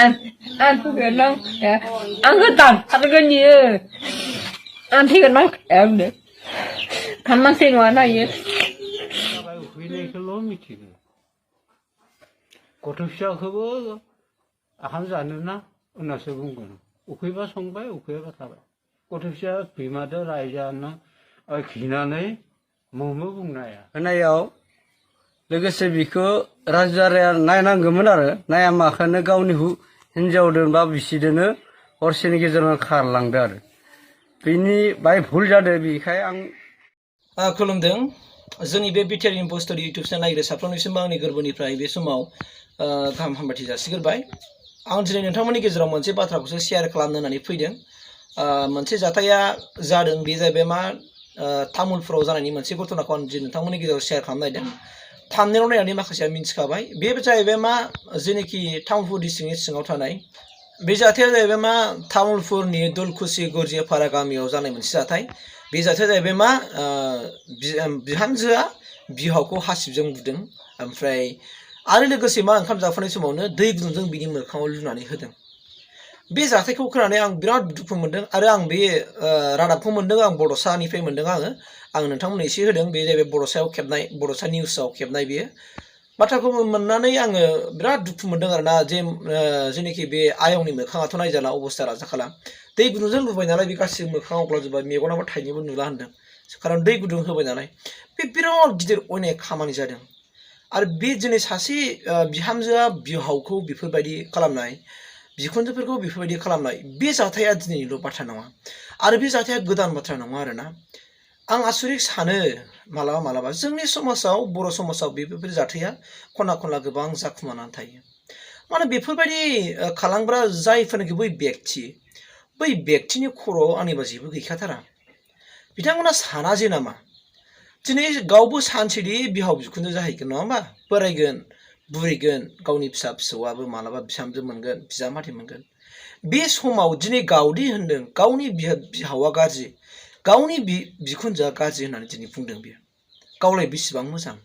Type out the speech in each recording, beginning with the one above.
an thuyền đâu ăn cứ tạt thật cái gì ăn thì còn mắc em đấy thằng mang xin ngoài này vậy 고토시아 그거 한 잔이나 은하서 본 거는 우회가 송바에 우회가 타바 고토시아 비마더 라이자나 기나네 뭐뭐 붕나야 그나요 लोगोसे बिखौ राजाया नायनांगौमोन आरो नाया माखानो गावनि हिनजावदों बा बिसिदोंनो हरसेनि गेजेरावनो खारलांदो आरो बिनि बाय भुल जादों बेखाय आं खुलुमदों जोंनि बे btrinfostudio इउटुब चेनेल नायग्रा साफ्रोमनिसिमबो आंनि गोरबोनिफ्राय बे समाव गाहाम हामलायथि जासिग्रोबाय आं दिनै नोंथांमोननि गेजेराव मोनसे बाथ्राखौसो शेयार खालामनो होननानै फैदों मोनसे जाथाया जादों बे जाहैबाय मा तामुलपुराव जानायनि मोनसे घटनाखौ आं दिनै नोंथांमोननि गेजेराव शेयार खालामनो नागिरदों थामनेलाव नायनानै माखासेया मिन्थिखाबाय बे जाहैबाय मा जेनेखि तामुलपुर डिस्ट्रिक्टनि सिङाव थानाय बे जाथाया जाहैबाय मा तामुलपुरनि दलकुसि गरजियापारा गामियाव जानाय मोनसे जाथाय बे जाथाया जाहैबाय मा बिहामजोआ बिहावखौ हासिबजों बुदों ओमफ्राय आरो लोगोसे मा ओंखाम जाफुनाय समावनो दै गुदुंजों बिनि मोखाङाव लुनानै होदों बे जाथायखौ खोनानै आं बिराद दुखु मोनदों आरो आं बे रादाबखौ मोनदों आं बड'सानिफ्राय मोनदों आं नोंथांमोननो एसे होदों बे जाहैबाय बड'सायाव खेबनाय बड'सा निउसाव खेबनाय बेयो बाथ्राखौ मोननानै आङो बिराद दुखु मोनदों आरोना जेनेखि बे आयंनि मोखाङाथ' नायजाला अबस्था राजाखाला दै गुदुंजों लुबाय नालाय बे गासिबो मोखाङाव अग्लाजोब्बाय मेगनाबो थाइनैबो नुला होनदों खारन दै गुदुं होबाय नालाय बे बिराद गिदिर अयनाय खामानि जादों आरो बे दिनै सासे बिहामजोआ बिहावखौ बेफोरबायदि खालामनाय बिखुनजोफोरखौ बेफोरबायदि खालामनाय बे जाथाया दिनैनिल' बाथ्रा नङा आरो बे जाथाया गोदान बाथ्रा नङा आरोना आं आसरित सानो मालाबा मालाबा जोंनि समाजाव बर' समाजाव बेफोरबायदि जाथाया खना खनला गोबां जाखुमानानै थायो माने बेफोरबायदि खालामग्रा जायफोरनाखि बै व्यक्तिनि खर'आव आंनिबा जेबो गैखाथारा बिथांमोना साना जे नामा दिनै गावबो सानसेदि बिहाव बिखुनजो जाहैगोन नङा होमबा बोरायगोन बुरैगोन गावनि फिसा फिसौआबो मालाबा बिहामजो मोनगोन बिजामादै मोनगोन बे समाव दिनै गावदि होनदों गावनि बिहावा गाज्रि गावनि बिखुनजोआ गाज्रि होननानै दिनै बुंदों बियो गावलाय बेसेबां मोजां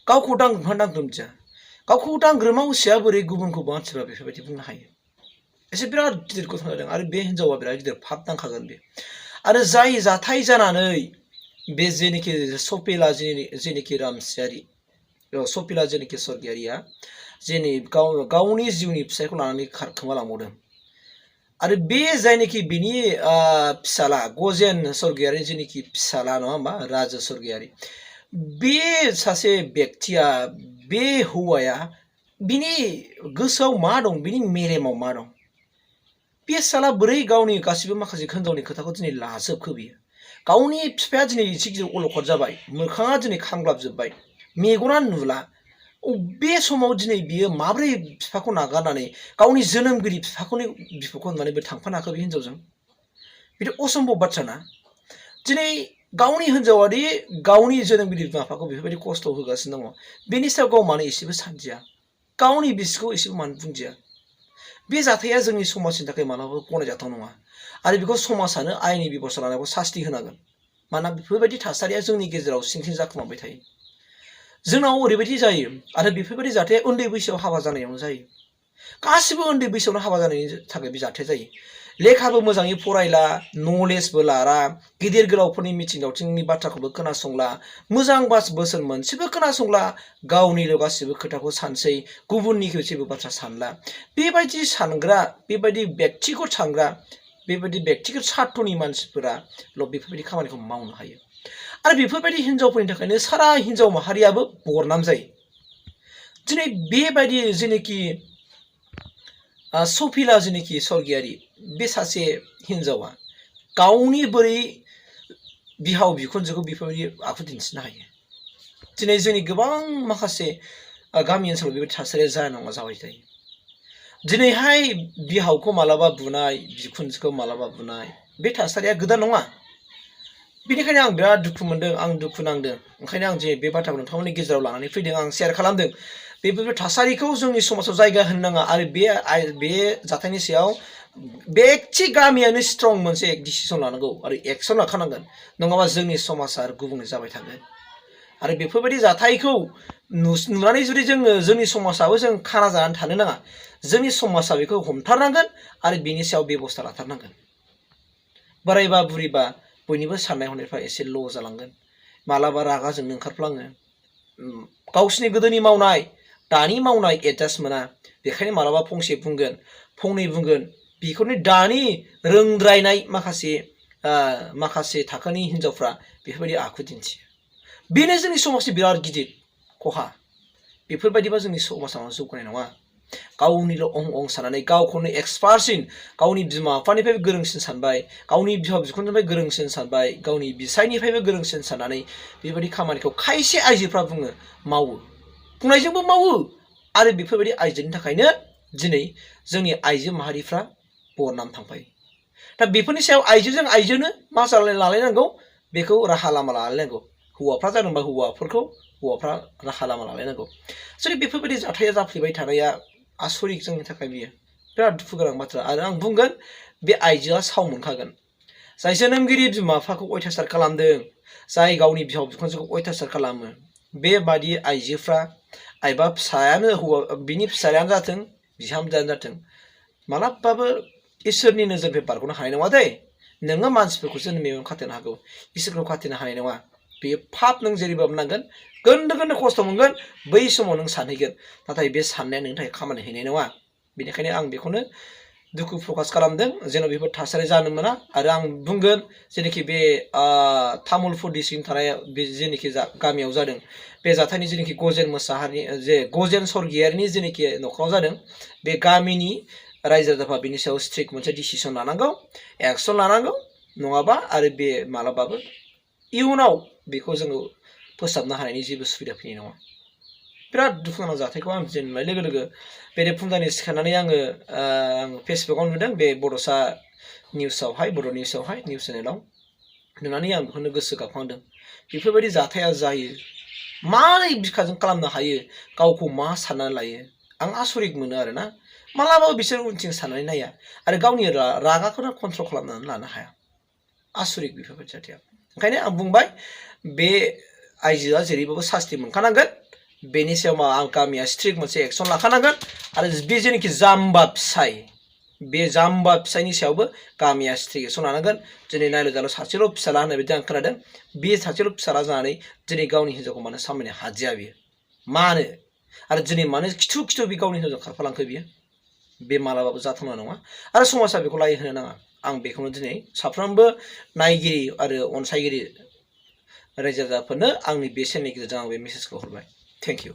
गावखौ दांग्रोमदिया गावखौ दांग्रोमावसिया बोरै गुबुनखौ मानसिफ्रा बेफोरबायदि बुंनो हायो एसे बिराद गिदिर घटना जादों आरो बे हिनजावा बिराद गिदिर फाब नांखागोन बे आरो जाय जाथाय जानानै बे जेनेखि सफिला जेनेखि रामसियारि सफिला जेनेखि सरगियारिया गावनि जिउनि फिसायखौ लानानै खारखोमालांबावदों आरो बे जायनाखि बिनि फिसाला गजेन सरगियारि जेनेखि फिसाला नङा होमबा राजु सरगियारि बे सासे व्यक्तिया बे हौवाया बिनि गोसोआव मा दं बिनि मेलेमाव मा दं बे साला बोरै गावनि गासिबो माखासे हिनजावनि खोथाखौ दिनै लाजोबखो बियो गावनि बिफाया दिनै एसे गिदिर अलखद जाबाय मोखाङा दिनै खामग्लाबजोब्बाय मेगना नुला बे समाव दिनै बियो माब्रै बिफाखौ नागारनानै गावनि जोनोमगिरि बिफाखौ होननानै बे थांफानो हाखो बे हिनजावजों बिदि असम्भब बाथ्रा ना दिनै गावनि हिनजावादि गावनि जोनोमगिरि बिमा बिफाखौ बेफोरबायदि खस्थ' होगासिनो दङ बेनि सायाव गाव मानो एसेबो सानदिया गावनि बिसिखौ एसेबो मानो बुंदिया बे जाथाया जोंनि समाजनि थाखाय मालाबाबो गनायजाथाव नङा आरो बेखौ समाजानो आयेननि बेबस्था लानायखौ सास्ति होनांगोन मानोना बेफोरबायदि थासारिया जोंनि गेजेराव सिं जाखुमाबाय थायो जोंनाव ओरैबायदि जायो आरो बेफोरबायदि जाथाया उन्दै बैसोआव हाबा जानायावनो जायो गासिबो उन्दै बैसोआवनो हाबा जानायनि थाखाय बे जाथाया जायो लेखाबो मोजाङै फरायला नलेजबो लारा गिदिर गोलावफोरनि मिथिं दावथिंनि बाथ्राखौबो खोनासंला मोजां बोसोन मोनसेबो खोनासंला गावनिल' गासिबो खोथाखौ सानसै गुबुननिखौ जेबो बाथ्रा सानला बेबायदि सानग्रा बेबायदि व्यक्तिगत सानग्रा बेबायदि व्यक्तिगत सार्थनि मानसिफोराल' बेफोरबायदि खामानिखौ मावनो हायो आरो बेफोरबायदि हिनजावफोरनि थाखायनो सारा हिनजाव माहारियाबो बरनाम जायो दिनै बेबायदि जेनेखि सफिला जेनेखि सरगियारि बे सासे हिनजावा गावनि बोरै बिहाव बिखुनजोखौ बेफोरबायदि आखु दिन्थिनो हायो दिनै जोंनि गोबां माखासे गामि ओनसोलाव बेबायदि थासारिया जानांगौ जाबाय थायो दिनैहाय बिहावखौ मालाबा बुनाय बिखुनजोखौ मालाबा बुनाय बे थासारिया गोदान नङा बेनिखायनो आं बिराद दुखु मोनदों आं दुखु नांदों ओंखायनो आं जे बे बाथ्राखौ नोंथांमोननि गेजेराव लानानै फैदों आं शेयार खालामदों बेफोर थासारिखौ जोंनि समाजाव जायगा होनो नाङा आरो बे जाथायनि सायाव व्यक्ति गामियानो स्ट्रं मोनसे डिसिसन लानांगौ आरो एक्सन लाखानांगोन नङाबा जोंनि समाजा गुबुंले जाबाय थागोन आरो बेफोरबायदि जाथायखौ नुनानै जुदि जोङो जोंनि समाजाबो जों खाना जानानै थानो नाङा जोंनि समाजा बेखौ हमथारनांगोन आरो बेनि सायाव बेबस्था लाथारनांगोन बोरायबा बुरिबा बयनिबो साननाय हनायफ्रा एसे ल' जालांगोन मालाबा रागा जोंनो ओंखारफ्लाङो गावसिनि गोदोनि मावनाय दानि मावनाय एडजास्ट मोना बेखायनो मालाबा फंसे बुंगोन फंनै बुंगोन बेखौनो दानि रोंद्रायनाय माखासे थाखोनि हिनजावफ्रा बेफोरबायदि आखु दिन्थियो बेनो जोंनि समाजनि बिराद गिदिर खहा बेफोरबायदिबा जोंनि समाजा जौगानाय नङा गावनिल' अं साननानै गावखौनो एक्सपार्टसिन गावनि बिमा बिफानिफ्रायबो गोरोंसिन सानबाय गावनि बिहाव बिखुनजोनिफ्राय गोरोंसिन सानबाय गावनि बिसायनिफ्रायबो गोरोंसिन साननानै बेबायदि खामानिखौ खायसे आइजोफ्रा मावो बुंनायजोंबो मावो आरो बेफोरबायदि आइजोनि थाखायनो दिनै जोंनि आइजो माहारिफ्रा बरनाम थांबाय दा बेफोरनि सायाव आइजोजों आइजोनो मा लालायनांगौ बेखौ राहा लामा लालायनांगौ हौवाफ्रा जादोंबा हौवाफ्रा राहा लामा लालायनांगौ जुदि बेफोरबायदि जाथाया जाफ्लेबाय थानाया आसरित जोंनि थाखाय बियो बिराद दुखु गोनां बाथ्रा आरो आं बुंगोन बे आइजोआ साव मोनखागोन जाय जोनोमगिरि बिमा बिफाखौ अयथासार खालामदों जाय गावनि बिहाव बिखुनजोखौ अयथासार खालामो बेबादि आइजोफ्रा आइबा फिसायानो बिनि फिसायानो जाथों बिहामजोआनो जाथों मालाबाबो इसोरनि नोजोरनिफ्राय बारग'नो हानाय नङा दै नोङो मानसिफोरखौसो मेगन खाथेनो हागौ इसोरखौ खाथेनो हानाय नङा बेयो पाप नों जेरैबाबो नांगोन गोनदो खस्थ' मोनगोन बै समाव नों सानहैगोन नाथाय बे साननाया नोंनि थाखाय खामानि हैनाय नङा बेनिखायनो आं बेखौनो दुखु प्रकाश खालामदों जेन' बेफोर थासारि जानो मोना आरो आं बुंगोन जेनोखि बे तामुलपुर डिस्ट्रिक्टनि थानाय बे जेनोखि गामियाव जादों बे जाथायनि जेनोखि गजेन सरगियारिनि जेनोखि न'खराव जादों बे गामिनि रायजो राजाफ्रा बेनि सायाव स्ट्रिक्ट मोनसे डिसिसन लानांगौ एक्सन लानांगौ नङाबा आरो बे मालाबाबो इयुनाव बेखौ जोङो फोसाबनो हानायनि जेबो सुबिदा फैनाय नङा बिराद दुखु गोनां जाथायखौ आं दिनै नुनाय लोगो लोगो बेरेफुंजानि सिखारनानै आङो फेसबुकाव नुदों बे बड'सा निउसावहाय बर' निउसावहाय निउस चेनेलाव नुनानै आं बेखौनो गोसो गाबखांदों बेफोरबायदि जाथाया जायो मारै बिखाजों खालामनो हायो गावखौ मा साननानै लायो आं आसरित मोनो आरोना मालाबाबो बिसोर उनथिं साननानै नाया आरो गावनि रागाखौनो कन्ट्रल खालामनानै लानो हाया आसरित बेफोरबायदि जाथाया ओंखायनो आं बुंबाय बे आइजोआ जेरैबाबो सास्ति मोनखानांगोन बेनि सायाव गामिया स्ट्रिक्ट मोनसे एक्सन लाखानांगोन आरो बे जेनोखि जाम्बा फिसाय बे जाम्बा फिसायनि सायावबो गामिया स्ट्रिक्ट एक्सन लानांगोन दिनै नायल' जाल' सासेल' फिसाला होननाय बायदि आं खोनादों बे सासेल' फिसाला जानानै दिनै गावनि हिन्जावखौ मानो सामलायनो हादिया बियो मानो आरो दिनै मानो खिथु बे गावनि हिन्जावजों खारफालांखो बियो बे मालाबाबो जाथावना नङा आरो समाजा बेखौ लाय होनो नाङा आं बेखौनो दिनै साफ्रोमबो नायगिरि आरो अनसायगिरि रायजो राजाफोरनो आंनि बे चेनेलनि गेजेरजों आं बे मेसेजखौ हरबाय थेंक इउ